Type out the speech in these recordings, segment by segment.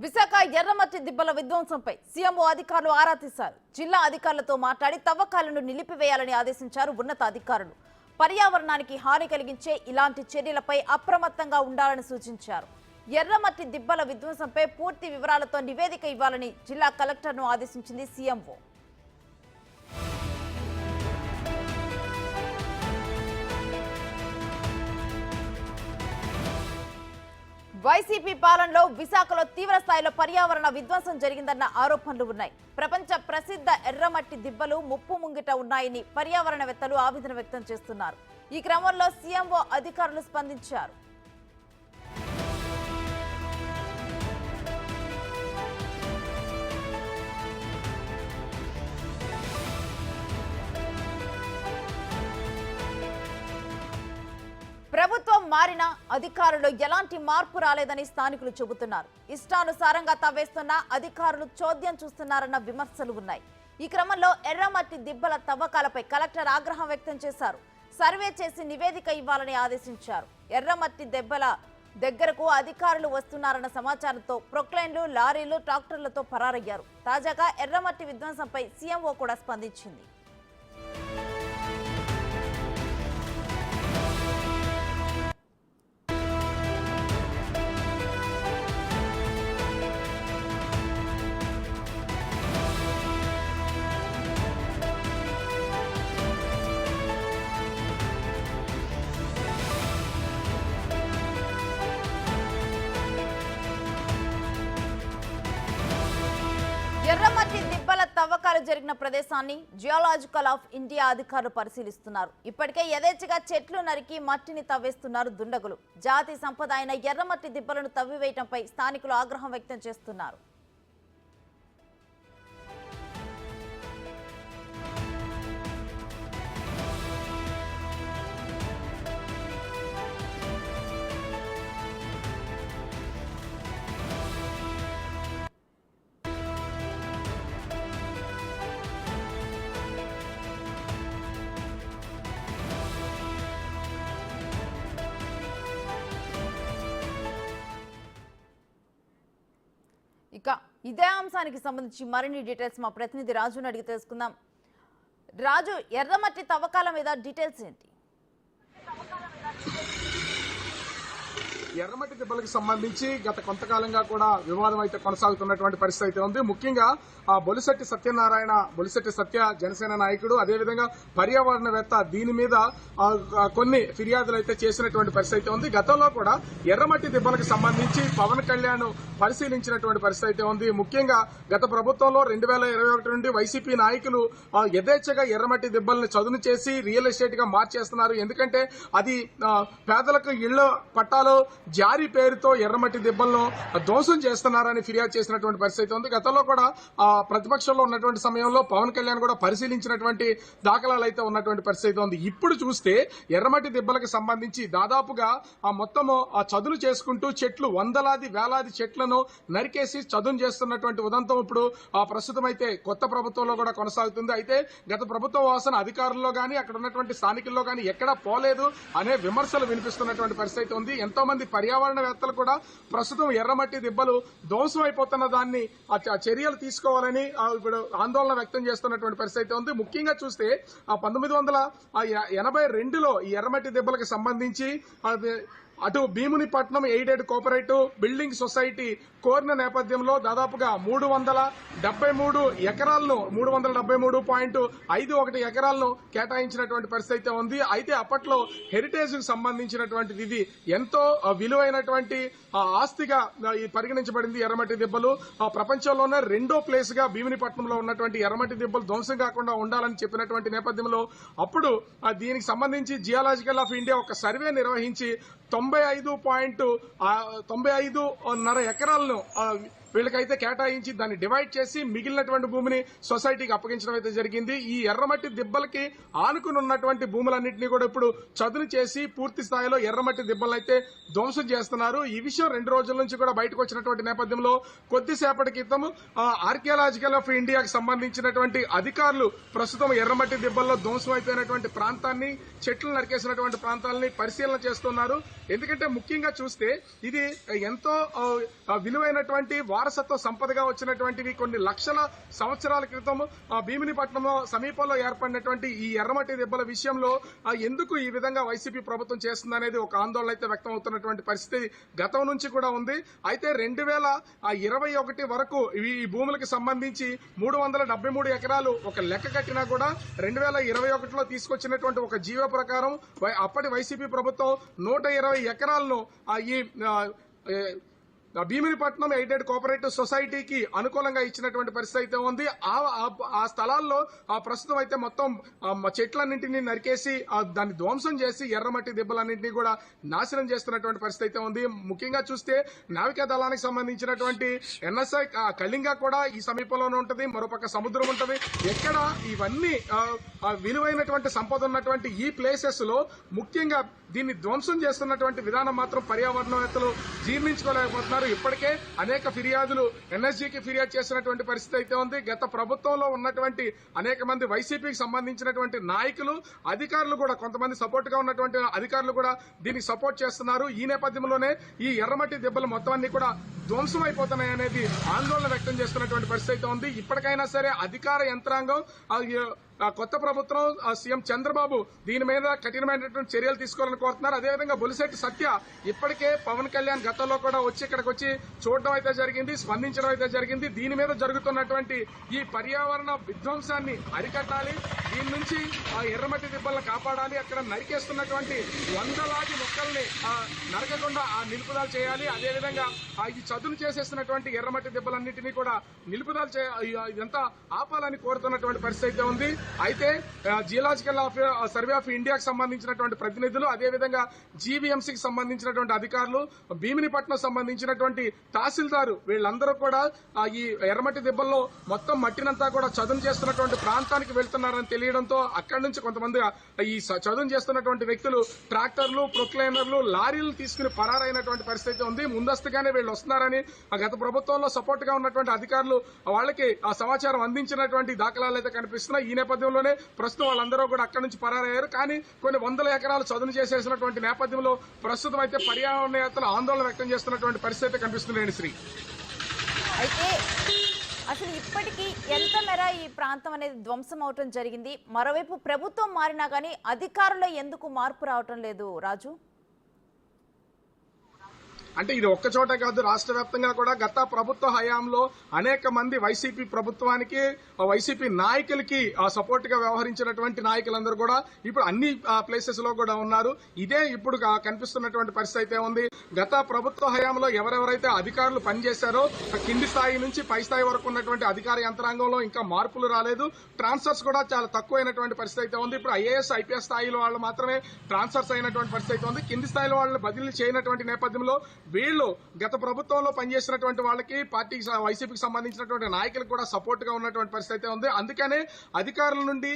విశాఖ ఎర్రమట్టి దిబ్బల విధ్వంసంపై సీఎంఓ అధికారులు ఆరా తీశారు. జిల్లా అధికారులతో మాట్లాడి తవ్వకాలను నిలిపివేయాలని ఆదేశించారు ఉన్నత అధికారులు. పర్యావరణానికి హాని కలిగించే ఇలాంటి చర్యలపై అప్రమత్తంగా ఉండాలని సూచించారు. ఎర్రమట్టి దిబ్బల విధ్వంసంపై పూర్తి వివరాలతో నివేదిక ఇవ్వాలని జిల్లా కలెక్టర్ను ఆదేశించింది సీఎంఓ. వైసీపీ పాలనలో విశాఖలో తీవ్ర స్థాయిలో పర్యావరణ విధ్వంసం జరిగిందన్న ఆరోపణలు ఉన్నాయి. ప్రపంచ ప్రసిద్ధ ఎర్రమట్టి దిబ్బలు ముప్పు ముంగిట ఉన్నాయని పర్యావరణవేత్తలు ఆవేదన వ్యక్తం చేస్తున్నారు. ఈ క్రమంలో సీఎంఓ అధికారులు స్పందించారు. ప్రభుత్వం మారినా అధికారులు ఎలాంటి మార్పు రాలేదని స్థానికులు చెబుతున్నారు. ఇష్టానుసారంగా తవ్వేస్తున్న అధికారులు చోద్యం చూస్తున్నారన్న విమర్శలు ఉన్నాయి. ఈ క్రమంలో ఎర్రమట్టి దిబ్బల తవ్వకాలపై కలెక్టర్ ఆగ్రహం వ్యక్తం చేశారు. సర్వే చేసి నివేదిక ఇవ్వాలని ఆదేశించారు. ఎర్రమట్టి దెబ్బల దగ్గరకు అధికారులు వస్తున్నారన్న సమాచారంతో ప్రొక్లైన్లు, లారీలు, ట్రాక్టర్లతో పరారయ్యారు. తాజాగా ఎర్రమట్టి విధ్వంసంపై సీఎంఓ కూడా స్పందించింది. ఎర్రమట్టి దిబ్బల తవ్వకాలు జరిగిన ప్రదేశాన్ని జియోలాజికల్ ఆఫ్ ఇండియా అధికారులు పరిశీలిస్తున్నారు. ఇప్పటికే యథేచ్ఛగా చెట్లు నరికి మట్టిని తవ్వేస్తున్నారు దుండగులు. జాతి సంపద అయిన ఎర్రమట్టి దిబ్బలను తవ్వివేయడంపై స్థానికులు ఆగ్రహం వ్యక్తం చేస్తున్నారు. ఇక ఇదే అంశానికి సంబంధించి మరిన్ని డీటెయిల్స్ మా ప్రతినిధి రాజుని అడిగి తెలుసుకుందాం. రాజు, ఎర్రమట్టి తవ్వకాల మీద డీటెయిల్స్ ఏంటి? ఎర్రమట్టి దెబ్బలకు సంబంధించి గత కొంతకాలంగా కూడా వివాదం అయితే కొనసాగుతున్నటువంటి పరిస్థితి అయితే ఉంది. ముఖ్యంగా బొలిశెట్టి సత్యనారాయణ, బొలిశెట్టి సత్య జనసేన నాయకుడు, అదేవిధంగా పర్యావరణవేత్త దీని మీద కొన్ని ఫిర్యాదులు అయితే చేసినటువంటి పరిస్థితి అయితే ఉంది. గతంలో కూడా ఎర్రమట్టి దెబ్బలకు సంబంధించి పవన్ కళ్యాణ్ పరిశీలించినటువంటి పరిస్థితి అయితే ఉంది. ముఖ్యంగా గత ప్రభుత్వంలో 2021 నుండి వైసీపీ నాయకులు యథేచ్ఛగా ఎర్రమట్టి దెబ్బలను చదును చేసి రియల్ ఎస్టేట్ గా మార్చేస్తున్నారు. ఎందుకంటే అది పేదలకు ఇళ్ల పట్టాలు జారీ పేరుతో ఎర్రమట్టి దిబ్బలను ధ్వంసం చేస్తున్నారని ఫిర్యాదు చేసినటువంటి పరిస్థితి ఉంది. గతంలో కూడా ప్రతిపక్షంలో ఉన్నటువంటి సమయంలో పవన్ కళ్యాణ్ కూడా పరిశీలించినటువంటి దాఖలాలు అయితే ఉన్నటువంటి పరిస్థితి ఉంది. ఇప్పుడు చూస్తే ఎర్రమట్టి దిబ్బలకు సంబంధించి దాదాపుగా మొత్తము చదును చేసుకుంటూ చెట్లు వందలాది వేలాది చెట్లను నరికేసి చదును చేస్తున్నటువంటి ఉదంతం ఇప్పుడు ప్రస్తుతం అయితే కొత్త ప్రభుత్వంలో కూడా కొనసాగుతుంది. అయితే గత ప్రభుత్వ వాసన అధికారుల్లో గానీ అక్కడ ఉన్నటువంటి స్థానికుల్లో గానీ ఎక్కడా పోలేదు అనే విమర్శలు వినిపిస్తున్నటువంటి పరిస్థితి ఉంది. ఎంతో మంది పర్యావరణవేత్తలు కూడా ప్రస్తుతం ఎర్రమట్టి దిబ్బలు ధ్వంసం అయిపోతున్న దాన్ని చర్యలు తీసుకోవాలని ఇప్పుడు ఆందోళన వ్యక్తం చేస్తున్నటువంటి పరిస్థితి ఉంది. ముఖ్యంగా చూస్తే 1982లో ఈ ఎర్రమట్టి దిబ్బలకు సంబంధించి అటు Bheemunipatnam aided cooperative building society కోరిన నేపథ్యంలో దాదాపుగా 373 ఎకరాలను 373.51 ఎకరాలను కేటాయించినటువంటి పరిస్థితి ఉంది. అయితే అప్పట్లో హెరిటేజ్ కు సంబంధించినటువంటిది ఇది ఎంతో విలువైనటువంటి ఆస్తిగా పరిగణించబడింది. ఎర్రమట్టి దిబ్బలు ప్రపంచంలోనే రెండో ప్లేస్ గా భీమునిపట్నంలో ఉన్నటువంటి ఎర్రమట్టి దిబ్బలు ధ్వంసం కాకుండా ఉండాలని చెప్పినటువంటి నేపథ్యంలో అప్పుడు దీనికి సంబంధించి జియోలాజికల్ ఆఫ్ ఇండియా ఒక సర్వే నిర్వహించి 95.5 ఎకరాలను వీళ్ళకైతే కేటాయించి దాన్ని డివైడ్ చేసి మిగిలినటువంటి భూమిని సొసైటీకి అప్పగించడం అయితే జరిగింది. ఈ ఎర్రమట్టి దిబ్బలకి ఆనుకుని ఉన్నటువంటి భూములన్నింటినీ కూడా ఇప్పుడు చదును చేసి పూర్తి స్థాయిలో ఎర్రమట్టి దిబ్బలను అయితే ధ్వంసం చేస్తున్నారు. ఈ విషయం 2 రోజుల నుంచి కూడా బయటకు వచ్చినటువంటి నేపథ్యంలో కొద్దిసేపటి క్రితం ఆర్కియాలజికల్ ఆఫ్ ఇండియాకి సంబంధించినటువంటి అధికారులు ప్రస్తుతం ఎర్రమట్టి దిబ్బల్లో ధ్వంసం అయిపోయినటువంటి ప్రాంతాన్ని, చెట్లు నరికేసినటువంటి ప్రాంతాలని పరిశీలన చేస్తున్నారు. ఎందుకంటే ముఖ్యంగా చూస్తే ఇది ఎంతో విలువైనటువంటి వారసత్వ సంపదగా వచ్చినటువంటివి కొన్ని లక్షల సంవత్సరాల క్రితం భీమినిపట్నం సమీపంలో ఏర్పడినటువంటి ఈ ఎర్రమట్టి దెబ్బల విషయంలో ఎందుకు ఈ విధంగా వైసీపీ ప్రభుత్వం చేస్తుందనేది ఒక ఆందోళన అయితే వ్యక్తం అవుతున్నటువంటి పరిస్థితి గతం నుంచి కూడా ఉంది. అయితే 2021 వరకు ఈ భూములకు సంబంధించి 373 ఎకరాలు ఒక లెక్క కట్టినా కూడా 2021లో తీసుకొచ్చినటువంటి ఒక జీవో ప్రకారం అప్పటి వైసీపీ ప్రభుత్వం 120 ఎకరాలను ఈ భీమినిపట్నం ఎయిడెడ్ కోఆపరేటివ్ సొసైటీకి అనుకూలంగా ఇచ్చినటువంటి పరిస్థితి అయితే ఉంది. ఆ స్థలాల్లో ప్రస్తుతం అయితే మొత్తం చెట్లన్నింటినీ నరికేసి దాన్ని ధ్వంసం చేసి ఎర్రమట్టి దెబ్బలన్నింటినీ కూడా నాశనం చేస్తున్నటువంటి పరిస్థితి అయితే ఉంది. ముఖ్యంగా చూస్తే నావికా దళానికి సంబంధించినటువంటి ఎన్ఎస్ఐ కళింగ కూడా ఈ సమీపంలోనే ఉంటుంది, మరోపక్క సముద్రం ఉంటుంది. ఎక్కడ ఇవన్నీ విలువైనటువంటి సంపద ఉన్నటువంటి ఈ ప్లేసెస్ లో ముఖ్యంగా దీన్ని ధ్వంసం చేస్తున్నటువంటి విధానం మాత్రం పర్యావరణవేత్తలు జీర్ణించుకోలేకపోతున్నారు. ఇప్పటికే అనేక ఫిర్యాదులు ఎన్ఎస్జీకి ఫిర్యాదు చేసినటువంటి పరిస్థితి అయితే ఉంది. గత ప్రభుత్వంలో ఉన్నటువంటి అనేక మంది వైసీపీకి సంబంధించినటువంటి నాయకులు, అధికారులు కూడా, కొంతమంది సపోర్ట్ గా ఉన్నటువంటి అధికారులు కూడా దీనికి సపోర్ట్ చేస్తున్నారు. ఈ నేపథ్యంలోనే ఈ ఎర్రమట్టి దెబ్బలు మొత్తం అన్ని కూడా ధ్వంసం అయిపోతున్నాయి అనేది ఆందోళన వ్యక్తం చేస్తున్నటువంటి పరిస్థితి అయితే ఉంది. ఇప్పటికైనా సరే అధికార యంత్రాంగం, కొత్త ప్రభుత్వం, సీఎం చంద్రబాబు దీని మీద కఠినమైనటువంటి చర్యలు తీసుకోవాలని కోరుతున్నారు. అదేవిధంగా బొలిశెట్టి సత్య ఇప్పటికే పవన్ కళ్యాణ్ గతంలో కూడా ఇక్కడికి వచ్చి చూడడం అయితే జరిగింది, స్పందించడం అయితే జరిగింది. దీని మీద జరుగుతున్నటువంటి ఈ పర్యావరణ విధ్వంసాన్ని అరికట్టాలి, దీని నుంచి ఎర్రమట్టి దిబ్బలను కాపాడాలి, అక్కడ నరికేస్తున్నటువంటి వందలాది మొక్కల్ని నరకకుండా నిలుపుదల చేయాలి. అదేవిధంగా ఈ చదును చేసేస్తున్నటువంటి ఎర్రమట్టి దెబ్బలన్నింటినీ కూడా నిలుపుదల ఇదంతా ఆపాలని కోరుతున్నటువంటి పరిస్థితి అయితే ఉంది. అయితే జియోలాజికల్ సర్వే ఆఫ్ ఇండియాకి సంబంధించినటువంటి ప్రతినిధులు, అదేవిధంగా జీవీఎంసీకి సంబంధించినటువంటి అధికారులు, భీమినిపట్నం సంబంధించినటువంటి తహసీల్దారు వీళ్ళందరూ కూడా ఈ ఎర్రమట్టి దెబ్బల్లో మొత్తం మట్టినంతా కూడా చదును చేస్తున్నటువంటి ప్రాంతానికి వెళ్తున్నారని తెలియడంతో అక్కడి నుంచి కొంతమంది ఈ చదును చేస్తున్నటువంటి వ్యక్తులు ట్రాక్టర్లు, ప్రొక్లైనర్లు, లారీలు తీసుకుని పరారైనటువంటి పరిస్థితి ఉంది. ముందస్తుగానే వీళ్ళు వస్తున్నారని గత ప్రభుత్వంలో సపోర్ట్ గా ఉన్నటువంటి అధికారులు వాళ్ళకి ఆ సమాచారం అందించినటువంటి దాఖలాలు అయితే కనిపిస్తున్నాయి. ఈ నేపథ్యంలోనే ప్రస్తుతం వాళ్ళందరూ కూడా అక్కడి నుంచి పరారయ్యారు. కానీ కొన్ని వందల ఎకరాలు చదును చేసేసినటువంటి నేపథ్యంలో ప్రస్తుతం అయితే పర్యావరణవేత్తలు ఆందోళన వ్యక్తం చేస్తున్నటువంటి పరిస్థితి కనిపిస్తుంది. శ్రీ, అయితే అసలు ఇప్పటికీ ఎంత మేర ఈ ప్రాంతం అనేది ధ్వంసం అవటం జరిగింది? మరోవైపు ప్రభుత్వం మారినా కానీ అధికారుల్లో ఎందుకు మార్పు రావటం లేదు రాజు? అంటే ఇది ఒక్క చోటే కాదు, రాష్ట్ర వ్యాప్తంగా కూడా గత ప్రభుత్వ హయాంలో అనేక మంది వైసీపీ ప్రభుత్వానికి, వైసీపీ నాయకులకి సపోర్ట్ గా వ్యవహరించినటువంటి నాయకులందరూ కూడా ఇప్పుడు అన్ని ప్లేసెస్ లో కూడా ఉన్నారు. ఇదే ఇప్పుడు కనిపిస్తున్నటువంటి పరిస్థితి అయితే ఉంది. గత ప్రభుత్వ హయాంలో ఎవరెవరైతే అధికారులు పనిచేశారో కింది స్థాయి నుంచి పై స్థాయి వరకు ఉన్నటువంటి అధికార యంత్రాంగంలో ఇంకా మార్పులు రాలేదు. ట్రాన్స్ఫర్స్ కూడా చాలా తక్కువైనటువంటి పరిస్థితి అయితే ఉంది. ఇప్పుడు ఐఏఎస్, ఐపీఎస్ స్థాయిలో వాళ్ళు మాత్రమే ట్రాన్స్ఫర్స్ అయినటువంటి పరిస్థితి అయితే ఉంది. కింది స్థాయిలో వాళ్ళని బదిలీ చేయనటువంటి నేపథ్యంలో వీళ్ళు గత ప్రభుత్వంలో పనిచేసినటువంటి వాళ్ళకి, పార్టీకి, వైసీపీకి సంబంధించినటువంటి నాయకులకు కూడా సపోర్ట్ గా ఉన్నటువంటి పరిస్థితి అయితే ఉంది. అందుకనే అధికారుల నుండి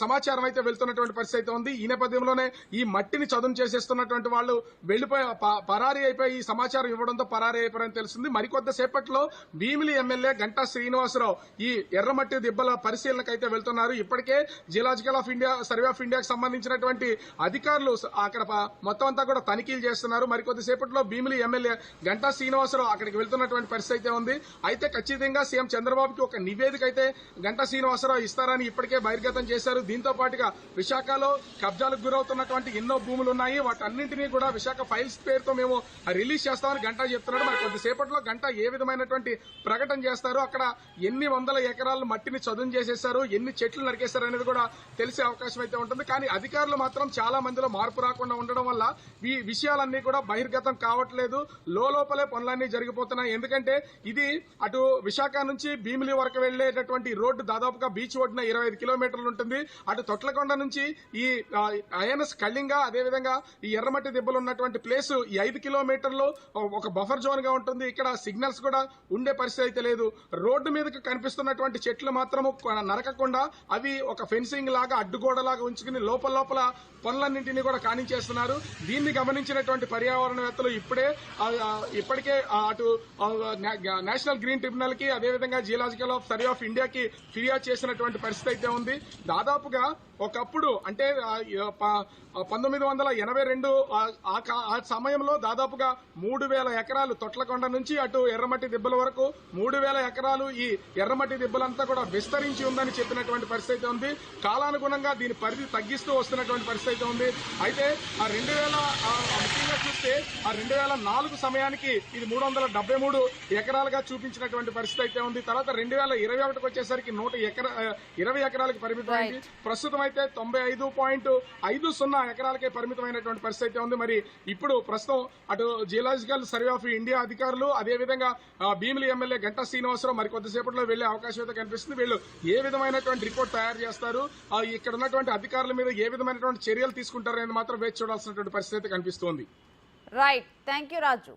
సమాచారం అయితే వెళ్తున్నటువంటి పరిస్థితి అయితే ఉంది. ఈ నేపథ్యంలోనే ఈ మట్టిని చదును చేసేస్తున్నటువంటి వాళ్ళు వెళ్లిపోయి పరారీ అయిపోయి ఈ సమాచారం ఇవ్వడంతో పరారీ అయిపోయారని తెలుస్తుంది. మరికొద్ది సేపట్లో భీమిలి ఎమ్మెల్యే గంటా శ్రీనివాసరావు ఈ ఎర్రమట్టి దిబ్బల పరిశీలనకు అయితే వెళ్తున్నారు. ఇప్పటికే geological of India, survey of ఇండియాకి సంబంధించినటువంటి అధికారులు అక్కడ మొత్తం అంతా కూడా తనిఖీలు చేస్తున్నారు. మరికొద్ది సేపట్లో భీమిలి ఎమ్మెల్యే గంటా శ్రీనివాసరావు అక్కడికి వెళ్తున్నటువంటి పరిస్థితి అయితే ఉంది. అయితే ఖచ్చితంగా సీఎం చంద్రబాబుకి ఒక నివేదిక అయితే గంటా శ్రీనివాసరావు ఇస్తారని ఇప్పటికే బహిర్గతం చేశారు. దీంతో పాటుగా విశాఖలో కబ్జాలకు గురవుతున్నటువంటి ఎన్నో భూములు ఉన్నాయి, వాటన్నింటినీ కూడా విశాఖ ఫైల్స్ పేరుతో మేము రిలీజ్ చేస్తామని గంటా చెప్తున్నాడు. మరి కొద్దిసేపట్లో గంటా ఏ విధమైనటువంటి ప్రకటన చేస్తారు, అక్కడ ఎన్ని వందల ఎకరాలు మట్టిని చదును చేసేశారు, ఎన్ని చెట్లు నరికేశారు అనేది కూడా తెలిసే అవకాశం అయితే ఉంటుంది. కానీ అధికారులు మాత్రం చాలా మందిలో మార్పు రాకుండా ఉండడం వల్ల ఈ విషయాలన్నీ కూడా బహిర్గతం కావట్లేదు. లోపలే పనులన్నీ జరిగిపోతున్నాయి. ఎందుకంటే ఇది అటు విశాఖ నుంచి భీమిలి వరకు వెళ్లేటటువంటి రోడ్డు దాదాపుగా బీచ్ ఒడ్డున 25 కిలోమీటర్లు ఉంటుంది. అటు తొట్లకొండ నుంచి ఈ ఐఎన్ఎస్ కళింగ, అదేవిధంగా ఈ ఎర్రమట్టి దెబ్బలు ఉన్నటువంటి ప్లేస్ ఈ 5 కిలోమీటర్లు ఒక బఫర్ జోన్ గా ఉంటుంది. ఇక్కడ సిగ్నల్స్ కూడా ఉండే పరిస్థితి అయితే లేదు. రోడ్డు మీదకి కనిపిస్తున్నటువంటి చెట్లు మాత్రము నరకకుండా అవి ఒక ఫెన్సింగ్ లాగా, అడ్డుగోడలాగా ఉంచుకుని లోపల పనులన్నింటినీ కూడా కానించేస్తున్నారు. దీన్ని గమనించినటువంటి పర్యావరణవేత్తలు ఇప్పుడే ఇప్పటికే అటు నేషనల్ గ్రీన్ ట్రిబ్యునల్ కి అదేవిధంగా జియోలాజికల్ సర్వే ఆఫ్ ఇండియాకి ఫిర్యాదు చేసినటువంటి పరిస్థితి అయితే ఉంది. దాదాపుగా ఒకప్పుడు అంటే 1982 ఆ సమయంలో దాదాపుగా 3000 ఎకరాలు తొట్లకొండ నుంచి అటు ఎర్రమట్టి దిబ్బల వరకు 3000 ఎకరాలు ఈ ఎర్రమట్టి దిబ్బలంతా కూడా విస్తరించి ఉందని చెప్పినటువంటి పరిస్థితి ఉంది. కాలానుగుణంగా దీని పరిధి తగ్గిస్తూ వస్తున్నటువంటి పరిస్థితి ఉంది. అయితే ఆ 2000 ముఖ్యంగా చూస్తే ఆ 2004 సమయానికి ఇది 373 ఎకరాలుగా చూపించినటువంటి పరిస్థితి అయితే ఉంది. తర్వాత 2021కి వచ్చేసరికి 120 ఎకరాలకు పరిమితమైంది. ప్రస్తుతం అయితే 95.50 ఎకరాలకే పరిమితమైనటువంటి పరిస్థితి ఉంది. మరి ఇప్పుడు ప్రస్తుతం అటు జియోలాజికల్ సర్వే ఆఫ్ ఇండియా అధికారులు అదేవిధంగా భీమిలి ఎమ్మెల్యే గంటా శ్రీనివాసరావు మరి కొద్దిసేపట్లో వెళ్లే అవకాశం అయితే కనిపిస్తుంది. వీళ్ళు ఏ విధమైనటువంటి రిపోర్ట్ తయారు చేస్తారు, ఇక్కడ ఉన్నటువంటి అధికారుల మీద ఏ విధమైనటువంటి చర్యలు తీసుకుంటారనేది మాత్రం వేచి చూడాల్సినటువంటి పరిస్థితి కనిపిస్తోంది. Right, thank you Raju.